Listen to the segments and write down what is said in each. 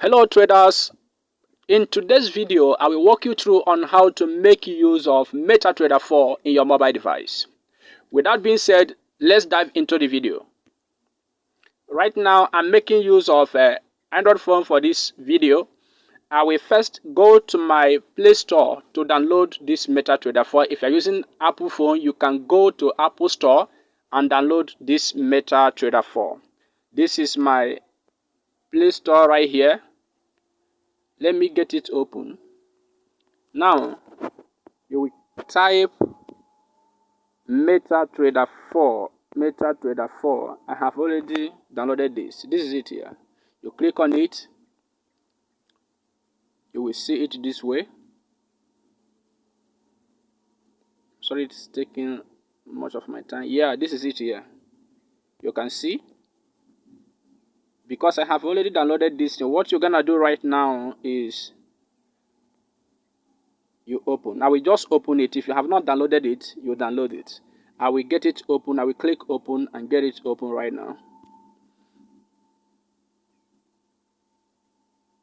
Hello traders, in today's video I will walk you through on how to make use of MT4 in your mobile device. With that being said, let's dive into the video. Right now I'm making use of an Android phone for this video. I will first go to my Play Store to download this MT4. If you're using Apple phone, you can go to Apple Store and download this MT4. This is my Play Store right here. Let me get it open. Now you will type MT4. MT4. I have already downloaded this. This is it here. You click on it. You will see it this way. Sorry, it's taking much of my time. Yeah, this is it here. You can see. Because I have already downloaded this, what you're gonna do right now is you open. I will just open it. If you have not downloaded it, you download it. I will get it open. I will click open and get it open right now.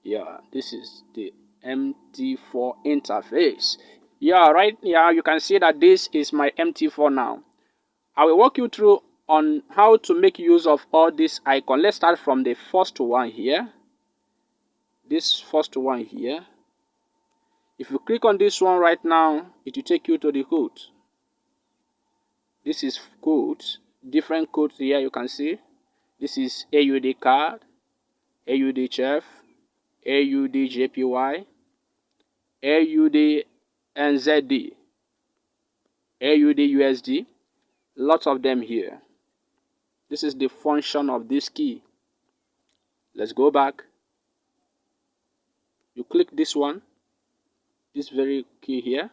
Yeah, this is the MT4 interface. Yeah, right here you can see that this is my MT4 now. I will walk you through on how to make use of all these icons. Let's start from the first one here. This first one here. If you click on this one right now, it will take you to the code. This is codes, different codes here you can see. This is AUD card, AUD chef, AUD JPY, AUD NZD, AUD USD, lots of them here. This is the function of this key. Let's go back. You click this one, this very key here.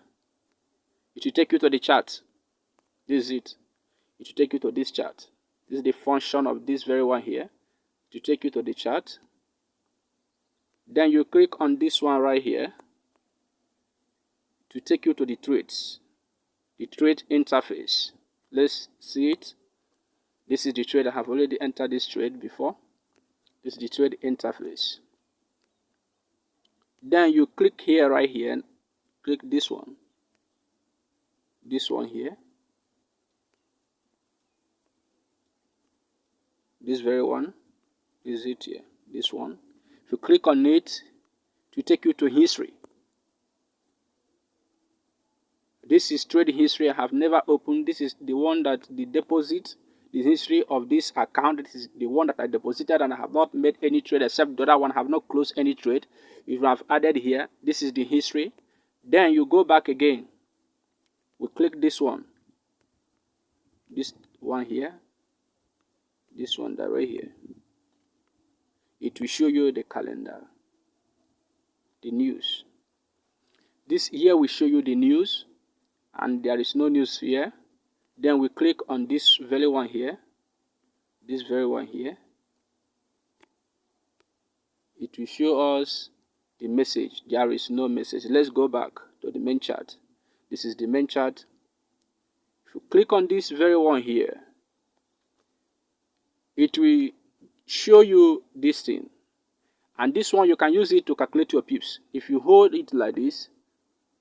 It will take you to the chart. This is it. It will take you to this chart. This is the function of this very one here. To take you to the chart. Then you click on this one right here to take you to the trades, the trade interface. Let's see it. This is the trade. I have already entered this trade before. This is the trade interface. Then you click here right here, click this one here, this very one is it here, this one. If you click on it, to take you to history. This is trade history. I have never opened. This is the one that the deposit, the history of this account. This is the one that I deposited and I have not made any trade except the other one. I have not closed any trade. If I have added here, this is the history. Then you go back again. We click this one here, this one that right here. It will show you the calendar, the news. This here will show you the news, and there is no news here. Then we click on this very one here, this very one here. It will show us the message. There is no message. Let's go back to the main chart. This is the main chart. If you click on this very one here, it will show you this thing. And this one, you can use it to calculate your pips. If you hold it like this,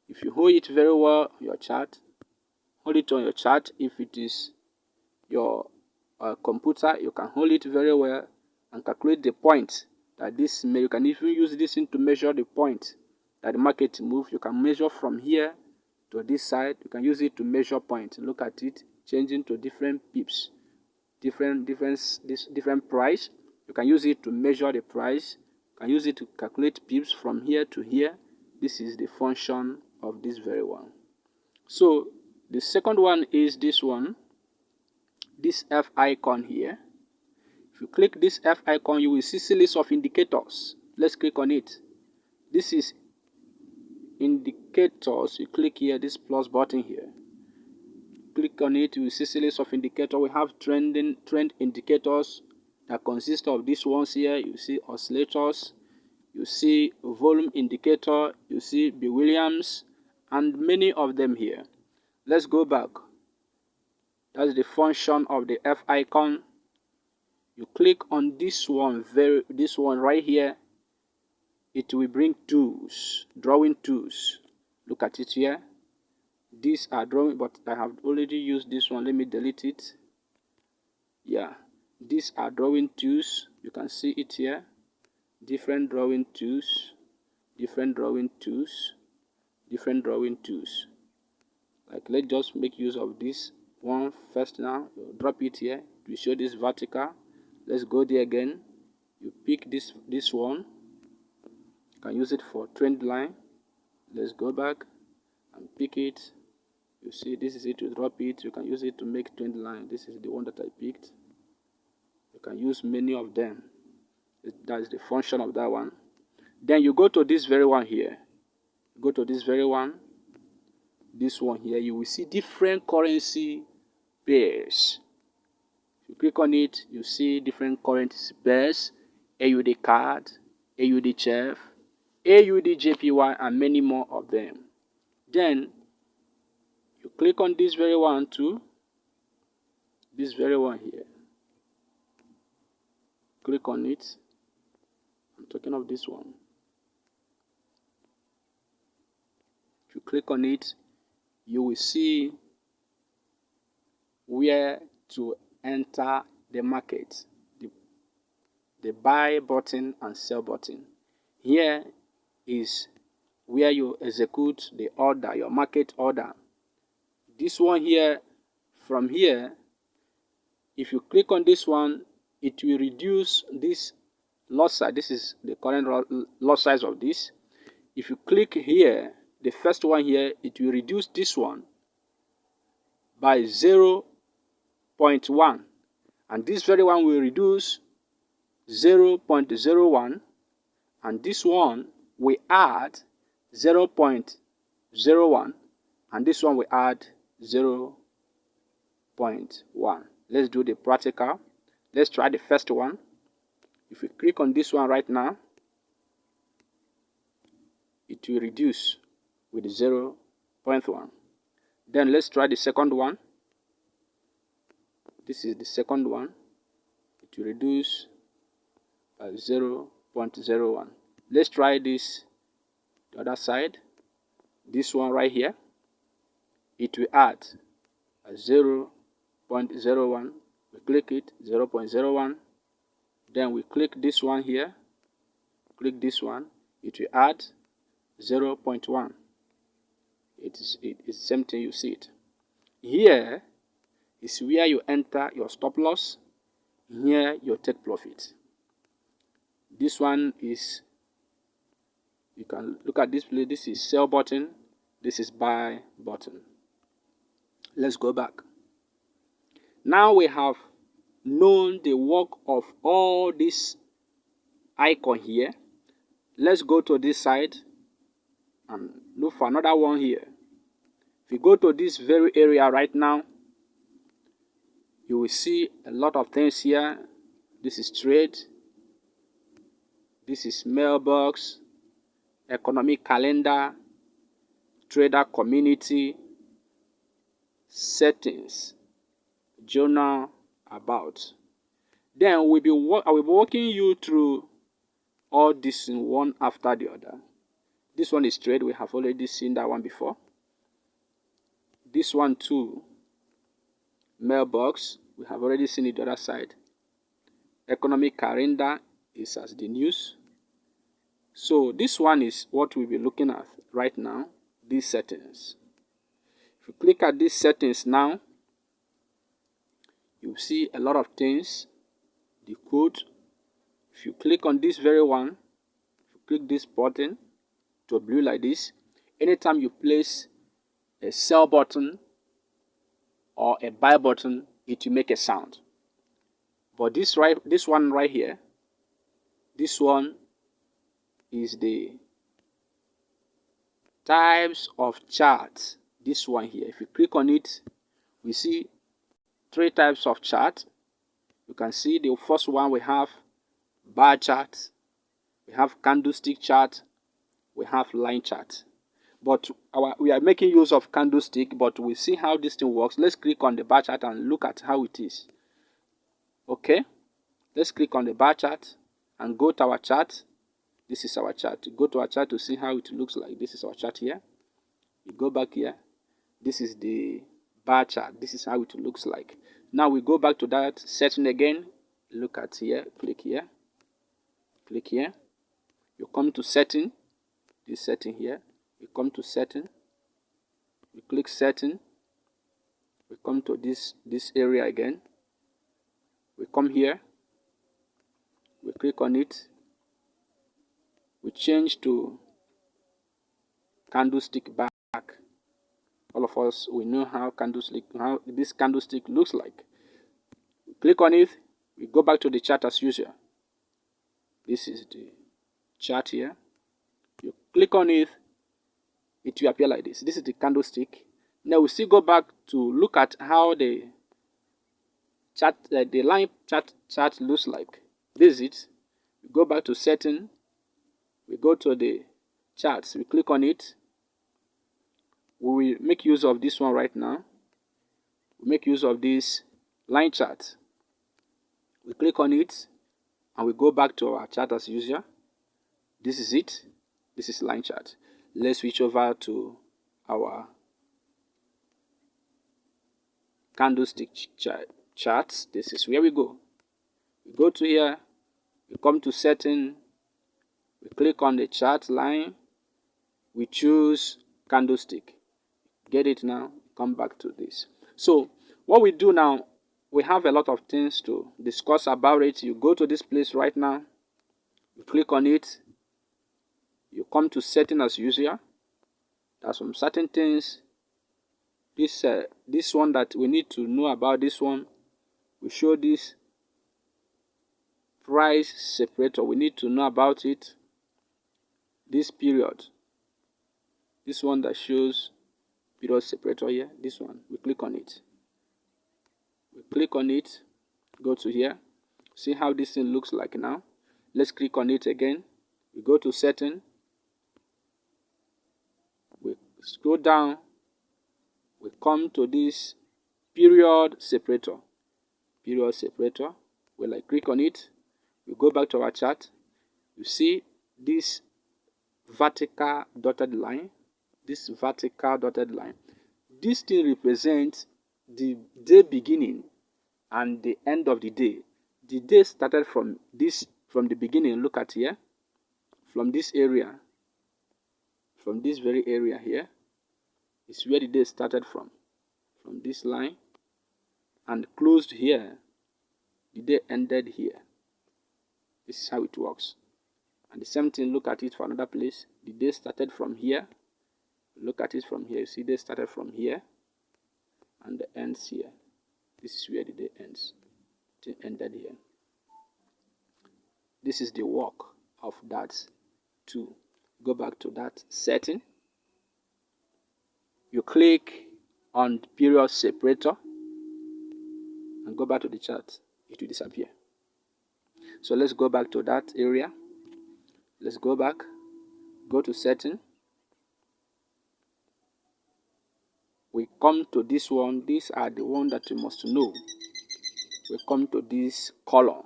if you hold it very well on your chart, hold it on your chart. If it is your computer, you can hold it very well and calculate the point that this may. You can even use this thing to measure the point that the market move. You can measure from here to this side. You can use it to measure point. Look at it changing to different pips, different price. You can use it to measure the price. You can use it to calculate pips from here to here. This is the function of this very one. So the second one is this one, this F icon here. If you click this F icon, you will see series of indicators. Let's click on it. This is indicators. You click here, this plus button here. Click on it, you will see series of indicators. We have trend indicators that consist of these ones here. You see oscillators, you see volume indicator, you see B. Williams, and many of them here. Let's go back. That's the function of the F icon. You click on this one right here. it will bring tools, drawing tools. Look at it here. These are drawing, but I have already used this one. Let me delete it. Yeah, these are drawing tools. You can see it here. Different drawing tools, different drawing tools, different drawing tools. Like, let's just make use of this one first now. You drop it here to show this vertical. Let's go there again. You pick this one. You can use it for trend line. Let's go back and pick it. You see, this is it to drop it. You can use it to make trend line. This is the one that I picked. You can use many of them. That is the function of that one. Then you go to this very one here. Go to this very one. This one here, you will see different currency pairs. If you click on it, you see different currency pairs. AUD CAD, AUD CHF, AUD JPY, and many more of them. Then you click on this very one too. This very one here. Click on it. I'm talking of this one. If you click on it, you will see where to enter the market, the buy button and sell button. Here is where you execute the order, your market order. This one here, from here, if you click on this one, it will reduce this lot size. This is the current lot size of this. If you click here, the first one here, it will reduce this one by 0.1, and this very one will reduce 0.01, and this one will add 0.01, and this one will add 0.1. Let's do the practical. Let's try the first one. If we click on this one right now, it will reduce with 0.1. Then let's try the second one. This is the second one. It will reduce by 0.01. Let's try this, the other side. This one right here. It will add a 0.01. We click it, 0.01. Then we click this one here. Click this one. It will add 0.1. It's the same thing, you see it. Here is where you enter your stop loss. Here you take profit. This one is, you can look at this place. This is sell button. This is buy button. Let's go back. Now we have known the work of all this icon here. Let's go to this side and look for another one here. If you go to this very area right now, you will see a lot of things here. This is trade. This is mailbox, economic calendar, trader community, settings, journal, about. Then I will be walking you through all this in one after the other. This one is trade. We have already seen that one before. This one too, mailbox. We have already seen it the other side. Economic calendar is as the news. So this one is what we'll be looking at right now, these settings. If you click at these settings now, you see a lot of things. The code. If you click on this very one, if you click this button to blue like this, anytime you place a sell button or a buy button, it will make a sound. But this one right here, this one is the types of charts. This one here, if you click on it, we see 3 types of chart. You can see the first one, we have bar chart, we have candlestick chart, we have line chart. But we are making use of candlestick, but we see how this thing works. Let's click on the bar chart and look at how it is. Okay, let's click on the bar chart and go to our chart. This is our chart. Go to our chart to see how it looks like. This is our chart here. We go back here. This is the bar chart. This is how it looks like. Now we go back to that setting again. Look at here. Click here. Click here. You come to setting. This setting here. You come to setting. You click setting. We come to this area again. We come here. We click on it. We change to candlestick back. All of us, we know how this candlestick looks like. We click on it. We go back to the chart as usual. This is the chart here. You click on it. It will appear like this. This is the candlestick. Now we still go back to look at how the chart, the line chart looks like. This is it. We go back to setting. We go to the charts. We click on it. We will make use of this one right now. We make use of this line chart. We click on it and we go back to our chart as usual. This is it. This is line chart. Let's switch over to our candlestick charts. This is where we go. We go to here. We come to setting. We click on the chart line. We choose candlestick. Get it now? Come back to this. So what we do now, we have a lot of things to discuss about it. You go to this place right now. You click on it. You come to setting as usual. There's some certain things. This one that we need to know about. This one, we show this price separator. We need to know about it. This period. This one that shows period separator here. This one. We click on it. We click on it. Go to here. See how this thing looks like now. Let's click on it again. We go to setting. We scroll down. We come to this period separator. Period separator. When I click on it, we go back to our chart. You see this vertical dotted line. This vertical dotted line. This thing represents the day beginning and the end of the day. The day started from the beginning. Look at here. From this area. From this very area here. Is where the day started from this line, and closed here. The day ended here. This is how it works. And the same thing, look at it for another place. The day started from here. Look at it from here. You see, they started from here and the ends here. This is where the day ends. It ended here. This is the work of that to go back to that setting. You click on the period separator and go back to the chart. It will disappear. So let's go back to that area. Let's go back. Go to setting. We come to this one. These are the ones that you must know. We come to this color.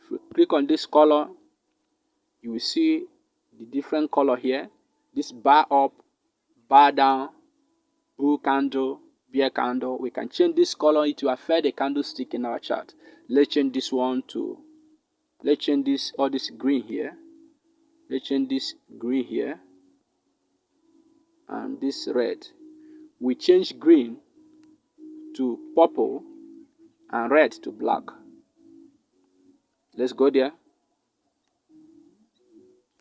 If we click on this color, you will see the different color here. This bar up, bar down, bull candle, bear candle. We can change this color. It will affect the candlestick in our chart. Let's change this one to, let's change this, all this green here. Let's change this green here and this red. We change green to purple and red to black. Let's go there.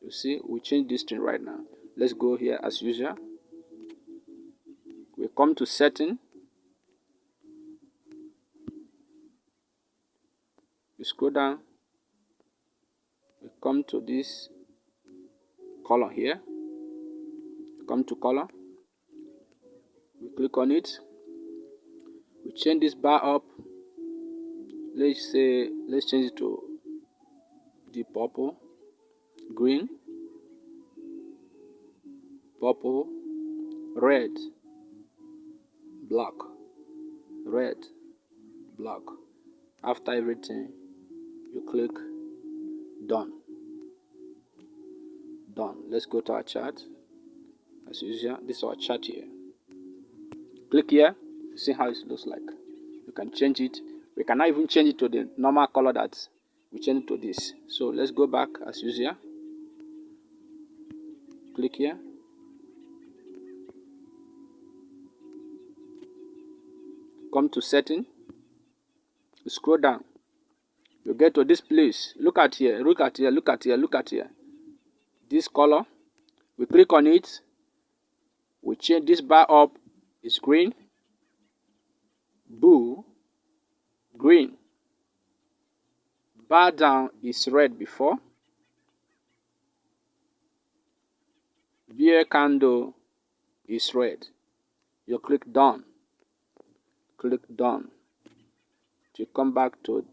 You see, we change this thing right now. Let's go here as usual. We come to setting. We scroll down. We come to this color here. We come to color. We click on it. We change this bar up. Let's change it to the purple, green, purple, red, black, red, black. After everything, you click done. let's go to our chart. As usual, this is our chart here. Click here, see how it looks like. You can change it. We cannot even change it to the normal color that we change it to this. So let's go back as usual. Click here. Come to setting. Scroll down. You get to this place. Look at here, look at here, look at here, look at here. This color. We click on it. We change this bar up. It's green. Blue. Green. Bar down is red before. Beer candle is red. You click done. Click done. To come back to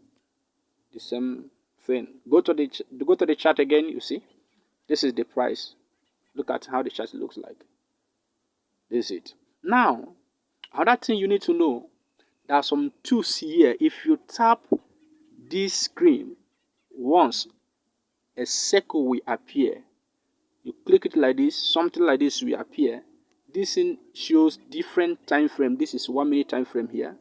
the same thing. Go to the chart again. You see, this is the price. Look at how the chart looks like. This is it. Now, another thing you need to know, there are some tools here. If you tap this screen once, a circle will appear. You click it like this, something like this will appear. This thing shows different time frame. This is 1 minute time frame here.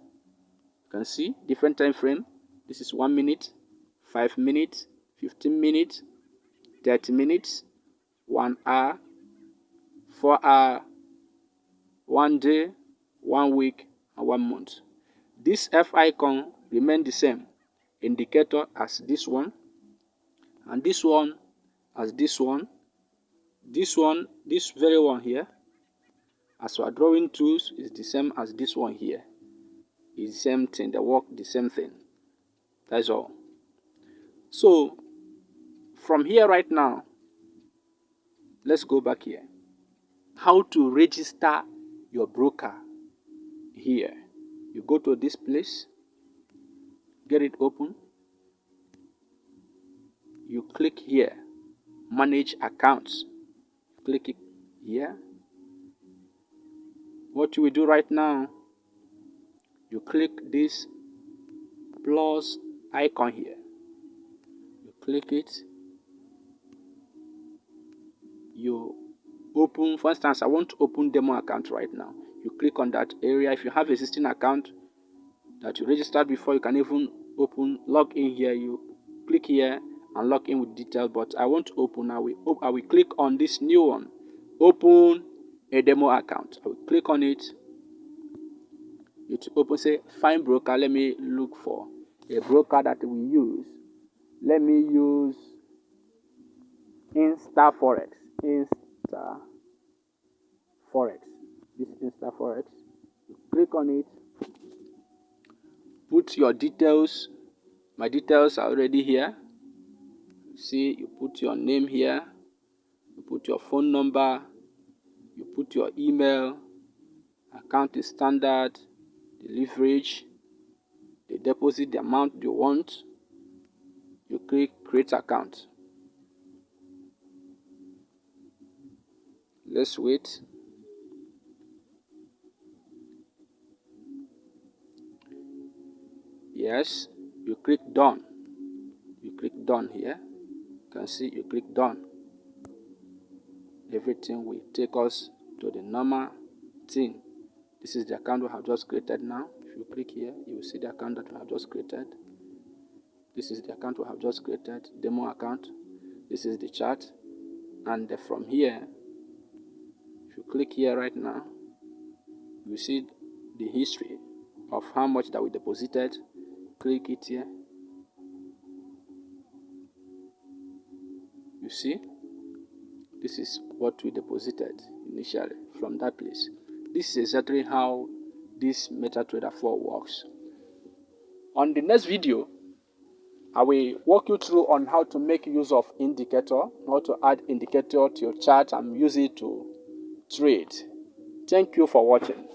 You can see different time frame. This is 1 minute, 5 minutes, 15 minutes, 30 minutes, 1 hour, 4 hour, 1 day, 1 week, and 1 month. This F icon remain the same indicator as this one, and this one as this one. This one, this very one here, as we are drawing tools, is the same as this one here. It's the same thing, they work the same thing. That's all. So from here right now, let's go back here. How to register your broker here. You go to this place, get it open. You click here, manage accounts. Click it here. What you will do right now, you click this plus icon here. You click it. You open, for instance, I want to open demo account right now. You click on that area. If you have existing account that you registered before, you can even open, log in here. You click here and log in with details, but I want to open. I will click on this new one, open a demo account. I will click on it. It open, say find broker. Let me look for a broker that we use. Let me use Insta Forex. Insta Forex. This Insta Forex. You click on it. Put your details. My details are already here. See, you put your name here. You put your phone number. You put your email. Account is standard. The leverage. The deposit, the amount you want. You click create account. Let's wait. Yes, you click done. You click done here. You can see you click done. Everything will take us to the normal thing. This is the account we have just created now. If you click here, you will see the account that we have just created. This is the account we have just created, demo account. This is the chart. And from here, if you click here right now, you see the history of how much that we deposited. Click it here. You see, this is what we deposited initially from that place. This is exactly how this MetaTrader 4 works. On the next video, I will walk you through on how to make use of indicator, how to add indicator to your chart and use it to trade. Thank you for watching.